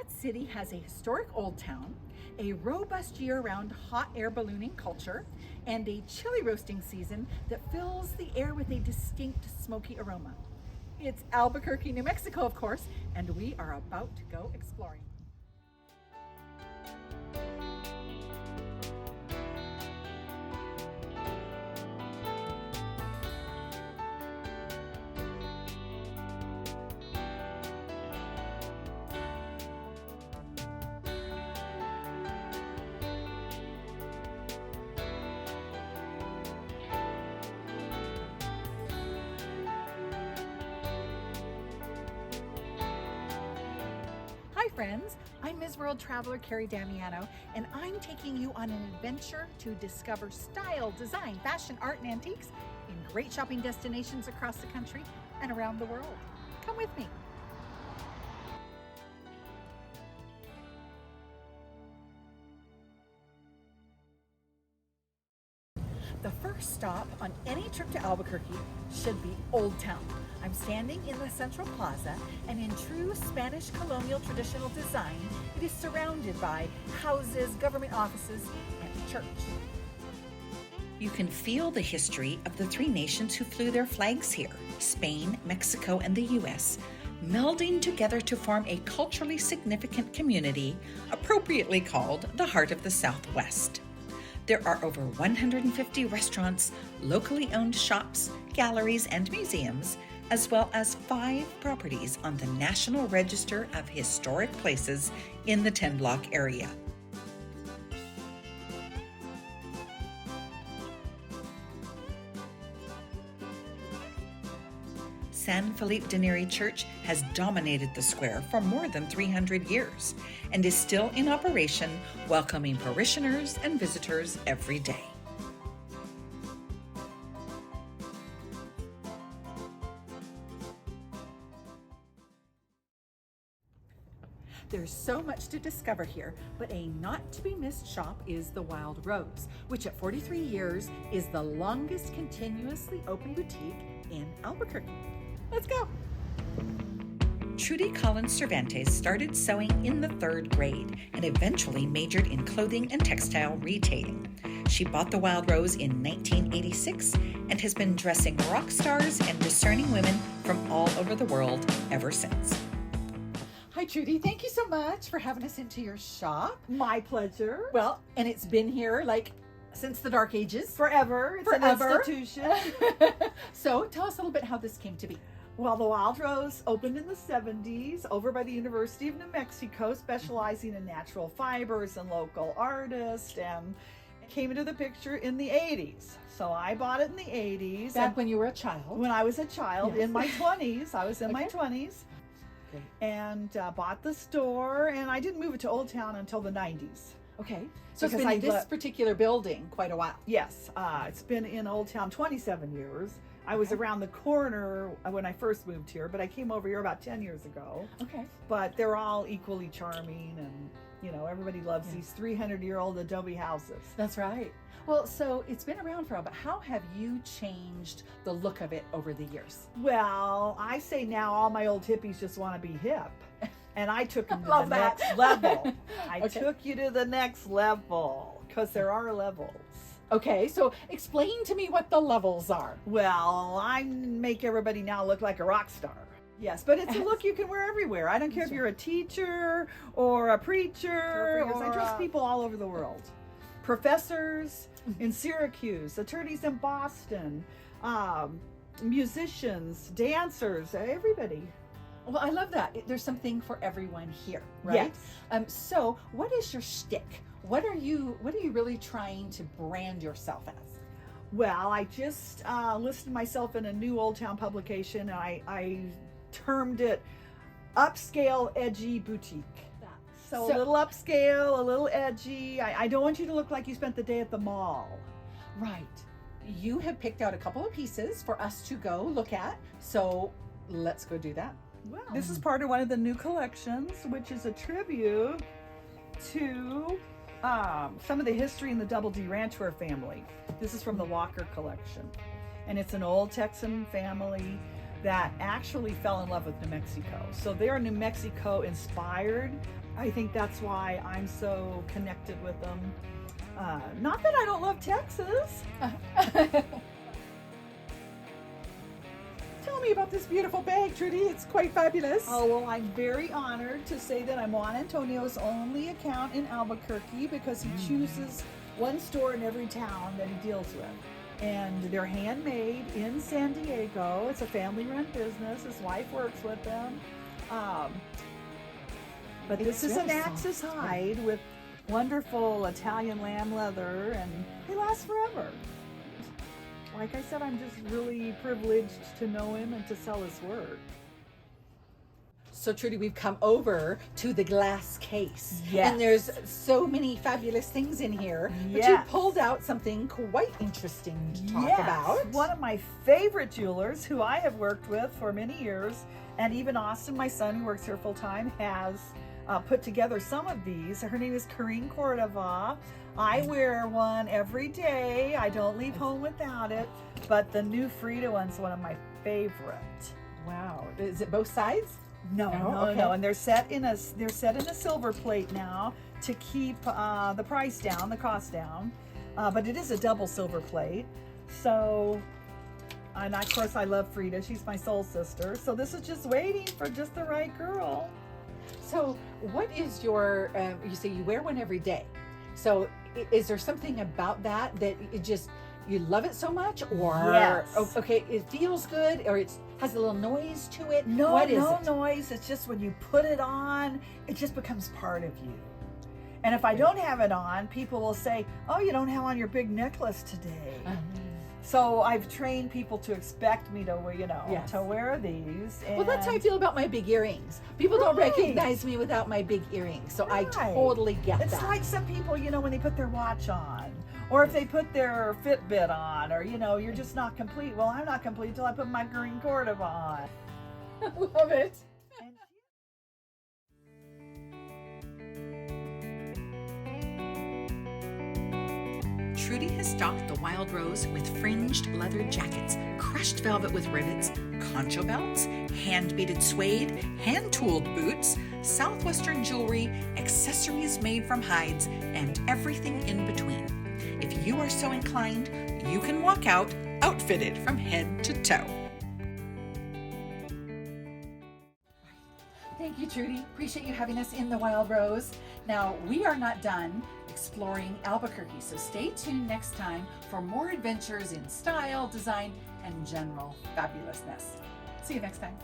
That city has a historic old town, a robust year-round hot air ballooning culture, and a chili roasting season that fills the air with a distinct smoky aroma. It's Albuquerque, New Mexico, of course, and we are about to go exploring. Hi friends, I'm Ms. World Traveler Kerry Damiano, and I'm taking you on an adventure to discover style, design, fashion, art, and antiques in great shopping destinations across the country and around the world. Come with me. The first stop on any trip to Albuquerque should be Old Town. I'm standing in the Central Plaza, and in true Spanish colonial traditional design, it is surrounded by houses, government offices, and a church. You can feel the history of the three nations who flew their flags here, Spain, Mexico, and the US, melding together to form a culturally significant community, appropriately called the Heart of the Southwest. There are over 150 restaurants, locally owned shops, galleries, and museums, as well as 5 properties on the National Register of Historic Places in the 10-block area. San Felipe de Neri Church has dominated the square for more than 300 years and is still in operation, welcoming parishioners and visitors every day. There's so much to discover here, but a not-to-be-missed shop is the Wild Rose, which at 43 years is the longest continuously open boutique in Albuquerque. Let's go. Trudy Collins Cervantes started sewing in the 3rd grade and eventually majored in clothing and textile retailing. She bought the Wild Rose in 1986 and has been dressing rock stars and discerning women from all over the world ever since. Hi, Trudy. Thank you so much for having us into your shop. My pleasure. Well, and it's been here since the Dark Ages. Forever. It's Forever. an institution. So tell us a little bit how this came to be. Well, the Wild Rose opened in the 70s over by the University of New Mexico, specializing in natural fibers and local artists, and it came into the picture in the 80s. So I bought it in the 80s. Back when you were a child. When I was a child, Yes. in my 20s. I was in my 20s. Okay. And bought the store, and I didn't move it to Old Town until the 90s. Okay. So it's Because been I in this let- particular building quite a while. Yes, it's been in Old Town 27 years. I was Okay. around the corner when I first moved here, but I came over here about 10 years ago. Okay. But they're all equally charming, and everybody loves these 300-year-old adobe houses. That's right. Well, so it's been around for a while, but how have you changed the look of it over the years? Well, I say now all my old hippies just want to be hip. And I took them to Love the that. next level. I Okay. took you to the next level, because there are levels. Okay, so explain to me what the levels are. Well, I make everybody now look like a rock star. Yes, but it's a look you can wear everywhere. I don't care if you're a teacher or a preacher. I dress people all over the world. Professors in Syracuse, attorneys in Boston, musicians, dancers, everybody. Well, I love that. There's something for everyone here, right? Yes. So what is your shtick? What are you really trying to brand yourself as? Well, I just listed myself in a new Old Town publication, and I termed it Upscale Edgy Boutique. So a little upscale, a little edgy. I don't want you to look like you spent the day at the mall. Right. You have picked out a couple of pieces for us to go look at. So let's go do that. Well, this is part of one of the new collections, which is a tribute to some of the history in the Double D Ranchware family. This is from the Walker collection, and it's an old Texan family that actually fell in love with New Mexico. So they're New Mexico inspired. I think that's why I'm so connected with them. Not that I don't love Texas. Tell me about this beautiful bag, Trudy. It's quite fabulous. Oh, well, I'm very honored to say that I'm Juan Antonio's only account in Albuquerque because he chooses one store in every town that he deals with. And they're handmade in San Diego. It's a family-run business. His wife works with them. But this is an Axis hide with wonderful Italian lamb leather, and they last forever. Like I said, I'm just really privileged to know him and to sell his work. So Trudy, we've come over to the glass case. Yes. And there's so many fabulous things in here. But Yes. you pulled out something quite interesting to talk about. One of my favorite jewelers who I have worked with for many years, and even Austin, my son who works here full time, has put together some of these. Her name is Kerry Cordova. I wear one every day. I don't leave home without it. But the new Frida one's one of my favorite. Wow. Is it both sides? No, okay. no, and they're set in a silver plate now to keep the price down, the cost down. But it is a double silver plate. So, and of course I love Frida. She's my soul sister. So this is just waiting for just the right girl. So what is your, you say you wear one every day. So is there something about that it just, you love it so much, or Yes. Okay, it feels good, or it has a little noise to it? No, what is no it? noise. It's just when you put it on, it just becomes part of you. And if I don't have it on, people will say, "Oh, you don't have on your big necklace today." So I've trained people to expect me to wear, Yes. to wear these. And Well, that's how I feel about my big earrings. People don't Right. recognize me without my big earrings. So I Right. totally get It's that. like some people, when they put their watch on, or if they put their Fitbit on, or you're just not complete. Well, I'm not complete until I put my green Cordova on. Love it. Trudy has stocked the Wild Rose with fringed leather jackets, crushed velvet with rivets, concho belts, hand-beaded suede, hand-tooled boots, southwestern jewelry, accessories made from hides, and everything in between. If you are so inclined, you can walk out outfitted from head to toe. Thank you, Trudy. Appreciate you having us in the Wild Rose. Now, we are not done exploring Albuquerque, so stay tuned next time for more adventures in style, design, and general fabulousness. See you next time.